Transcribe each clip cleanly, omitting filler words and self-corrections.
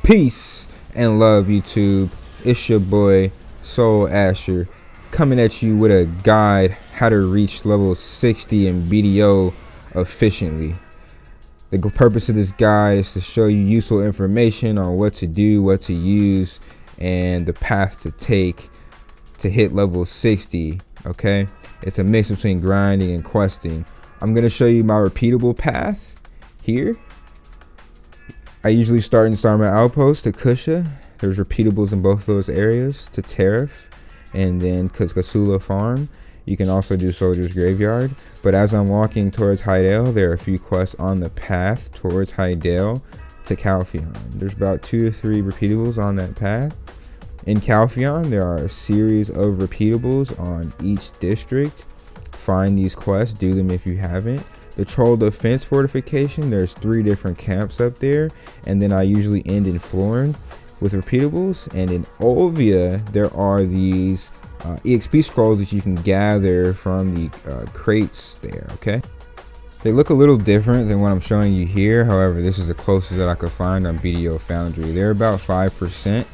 Peace and love, YouTube. It's your boy Soul Asher coming at you with a guide how to reach level 60 in BDO efficiently. The purpose of this guide is to show you useful information on what to do, what to use, and the path to take to hit level 60. Okay, it's a mix between grinding and questing. I'm going to show you my repeatable path here. I usually start in Starman Outpost to Kusha. There's repeatables in both those areas to Tariff, and then Kasula Farm. You can also do Soldier's Graveyard. But as I'm walking towards Hydale, there are a few quests on the path towards Hydale to Calpheon. There's about 2 to 3 repeatables on that path. In Calpheon, there are a series of repeatables on each district. Find these quests, do them if you haven't. The Troll Defense Fortification, there's 3 different camps up there, and then I usually end in Florin with repeatables. And in Olvia, there are these EXP scrolls that you can gather from the crates there. Okay, they look a little different than what I'm showing you here. However, this is the closest that I could find on BDO Foundry. They're about 5%.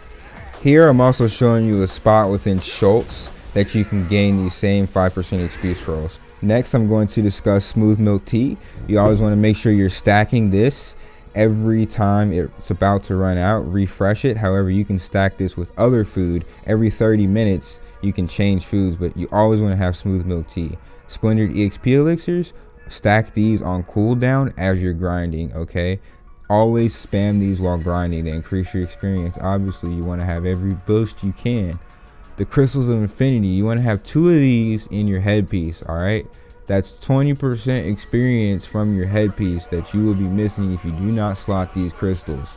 Here I'm also showing you a spot within Schultz that you can gain these same 5% XP scrolls. Next, I'm going to discuss smooth milk tea. You always want to make sure you're stacking this every time it's about to run out. Refresh it. However, you can stack this with other food. Every 30 minutes you can change foods, but you always want to have smooth milk tea. Splendored EXP elixirs, stack these on cooldown as you're grinding. Okay, always spam these while grinding to increase your experience. Obviously, you want to have every boost you can. The crystals of infinity, you want to have 2 of these in your headpiece. All right, that's 20% experience from your headpiece that you will be missing if you do not slot these crystals.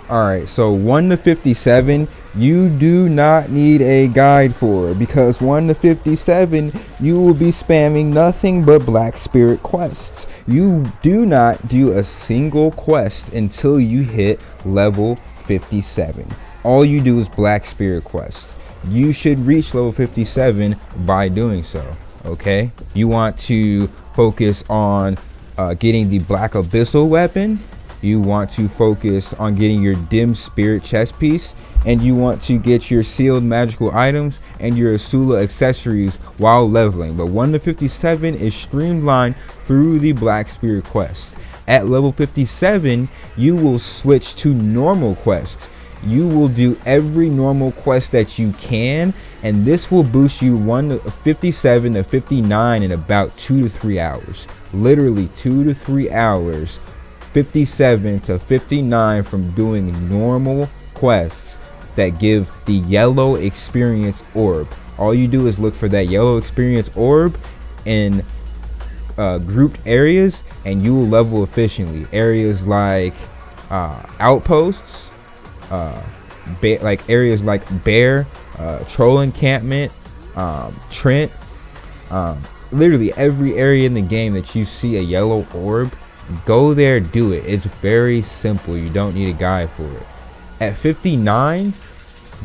All right, so 1 to 57 you do not need a guide for, because 1 to 57 you will be spamming nothing but Black Spirit quests. You do not do a single quest until you hit level 57. All you do is Black Spirit quests. You should reach level 57 by doing so. Okay, you want to focus on getting the Black Abyssal weapon. You want to focus on getting your Dim Spirit chest piece, and you want to get your sealed magical items and your Asula accessories while leveling. But 1 to 57 is streamlined through the Black Spirit quests. At level 57, you will switch to normal quests. You will do every normal quest that you can, and this will boost you 1 to 57 to 59 in about 2 to 3 hours. Literally 2 to 3 hours. 57 to 59 from doing normal quests that give the yellow experience orb. All you do is look for that yellow experience orb in grouped areas, and you will level efficiently. Areas like outposts, like areas like Bear, Troll Encampment, Trent, literally every area in the game that you see a yellow orb, go there, do it. It's very simple. You don't need a guide for it. At 59,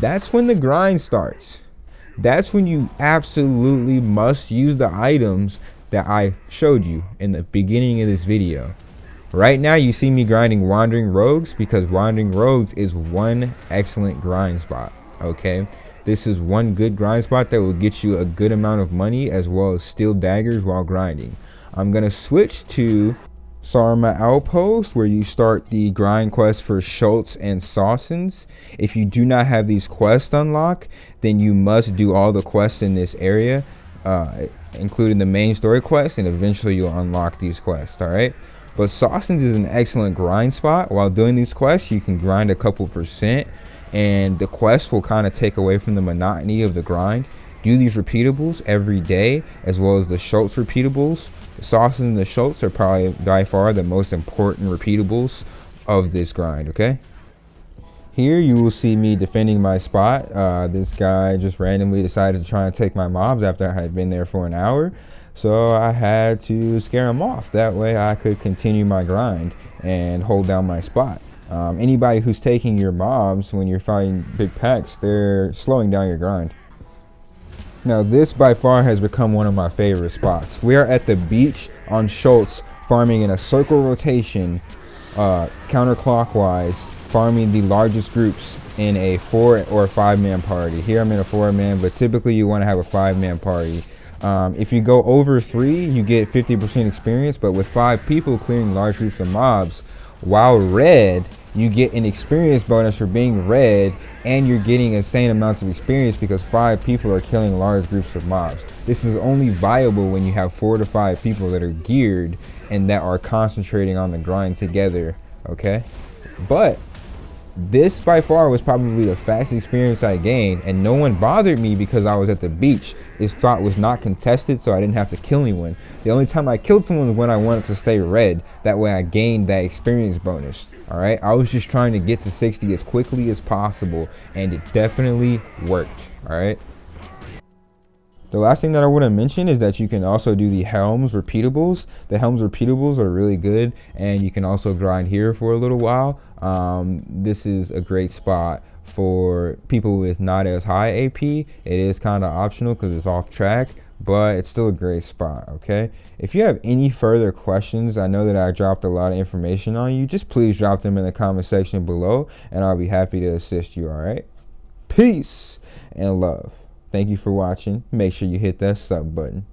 that's when the grind starts. That's when you absolutely must use the items that I showed you in the beginning of this video. Right now you see me grinding Wandering Rogues, because Wandering Rogues is one excellent grind spot. Okay, this is one good grind spot that will get you a good amount of money, as well as steel daggers while grinding. I'm gonna switch to Sarma Outpost, where you start the grind quest for Schultz and Sawsons. If you do not have these quests unlocked, then you must do all the quests in this area, including the main story quest, and eventually you'll unlock these quests. All right, but Sawsons is an excellent grind spot. While doing these quests, you can grind a couple %, and the quest will kind of take away from the monotony of the grind. Do these repeatables every day, as well as the Schultz repeatables. The Sawsons and the Schultz are probably by far the most important repeatables of this grind. Okay, here you will see me defending my spot. This guy just randomly decided to try and take my mobs after I had been there for an hour, so I had to scare him off. That way I could continue my grind and hold down my spot. Anybody who's taking your mobs when you're fighting big packs, they're slowing down your grind. Now this by far has become one of my favorite spots. We are at the beach on Schultz, farming in a circle rotation, counterclockwise, farming the largest groups in a 4 or 5 man party. Here I'm in a 4 man, but typically you want to have a 5 man party. If you go over 3, you get 50% experience, but with 5 people clearing large groups of mobs, while red, you get an experience bonus for being red, and you're getting insane amounts of experience because 5 people are killing large groups of mobs. This is only viable when you have 4 to 5 people that are geared and that are concentrating on the grind together, okay? But this by far was probably the fastest experience I gained, and no one bothered me because I was at the beach. This spot was not contested, so I didn't have to kill anyone. The only time I killed someone was when I wanted to stay red. That way I gained that experience bonus. Alright, I was just trying to get to 60 as quickly as possible, and it definitely worked. Alright. The last thing that I want to mention is that you can also do the Helms repeatables. The Helms repeatables are really good, and you can also grind here for a little while. This is a great spot for people with not as high AP. It is kind of optional because it's off track, but it's still a great spot, okay? If you have any further questions, I know that I dropped a lot of information on you. Just please drop them in the comment section below, and I'll be happy to assist you, all right? Peace and love. Thank you for watching. Make sure you hit that sub button.